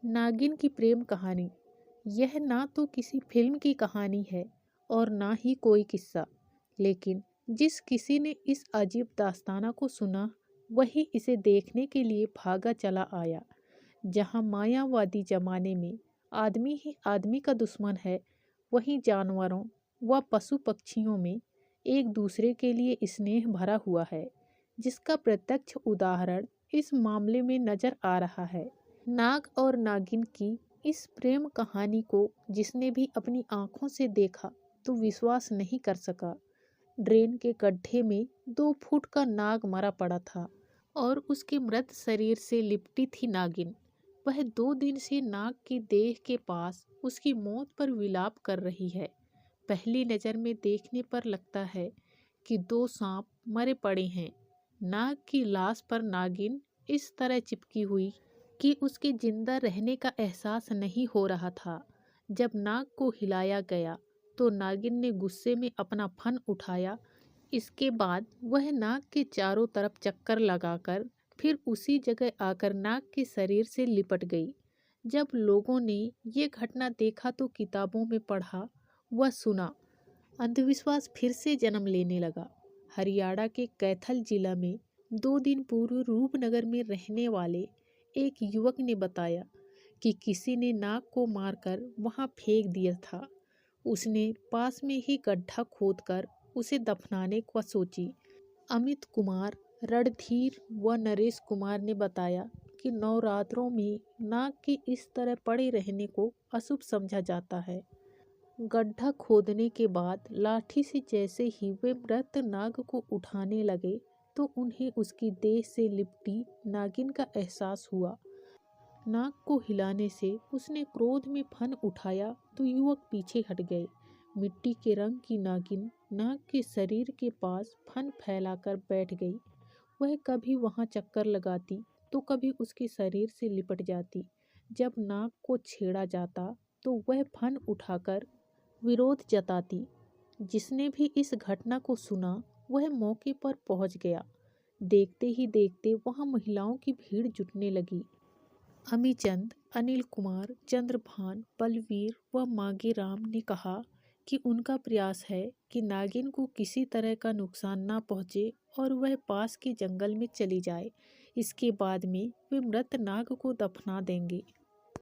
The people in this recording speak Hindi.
नागिन की प्रेम कहानी। यह ना तो किसी फिल्म की कहानी है और ना ही कोई किस्सा, लेकिन जिस किसी ने इस अजीब दास्ताना को सुना वही इसे देखने के लिए भागा चला आया। जहां मायावादी जमाने में आदमी ही आदमी का दुश्मन है, वहीं जानवरों व पशु पक्षियों में एक दूसरे के लिए स्नेह भरा हुआ है, जिसका प्रत्यक्ष उदाहरण इस मामले में नजर आ रहा है। नाग और नागिन की इस प्रेम कहानी को जिसने भी अपनी आंखों से देखा तो विश्वास नहीं कर सका। ड्रेन के गड्ढे में 2 फुट का नाग मरा पड़ा था और उसके मृत शरीर से लिपटी थी नागिन। वह 2 दिन से नाग की देह के पास उसकी मौत पर विलाप कर रही है। पहली नज़र में देखने पर लगता है कि 2 सांप मरे पड़े हैं। नाग की लाश पर नागिन इस तरह चिपकी हुई कि उसके जिंदा रहने का एहसास नहीं हो रहा था। जब नाग को हिलाया गया तो नागिन ने गुस्से में अपना फन उठाया। इसके बाद वह नाग के चारों तरफ चक्कर लगाकर फिर उसी जगह आकर नाग के शरीर से लिपट गई। जब लोगों ने ये घटना देखा तो किताबों में पढ़ा व सुना, अंधविश्वास फिर से जन्म लेने लगा। हरियाणा के कैथल जिला में 2 दिन पूर्व रूपनगर में रहने वाले एक युवक ने बताया कि किसी ने नाग को मारकर वहां फेंक दिया था। उसने पास में ही गड्ढा खोदकर उसे दफनाने को सोची। अमित कुमार, रणधीर व नरेश कुमार ने बताया कि नवरात्रों में नाग के इस तरह पड़े रहने को अशुभ समझा जाता है। गड्ढा खोदने के बाद लाठी से जैसे ही वे मृत नाग को उठाने लगे तो उन्हें उसकी देह से लिपटी नागिन का एहसास हुआ। नाग को हिलाने से उसने क्रोध में फन उठाया तो युवक पीछे हट गए। मिट्टी के रंग की नागिन नाग के शरीर के पास फन फैलाकर बैठ गई। वह कभी वहां चक्कर लगाती तो कभी उसके शरीर से लिपट जाती। जब नाग को छेड़ा जाता तो वह फन उठाकर विरोध जताती। जिसने भी इस घटना को सुना वह मौके पर पहुंच गया। देखते ही देखते वहां महिलाओं की भीड़ जुटने लगी। अमीचंद, अनिल कुमार, चंद्रभान, बलवीर व मांगेराम ने कहा कि उनका प्रयास है कि नागिन को किसी तरह का नुकसान ना पहुंचे और वह पास के जंगल में चली जाए। इसके बाद में वे मृत नाग को दफना देंगे।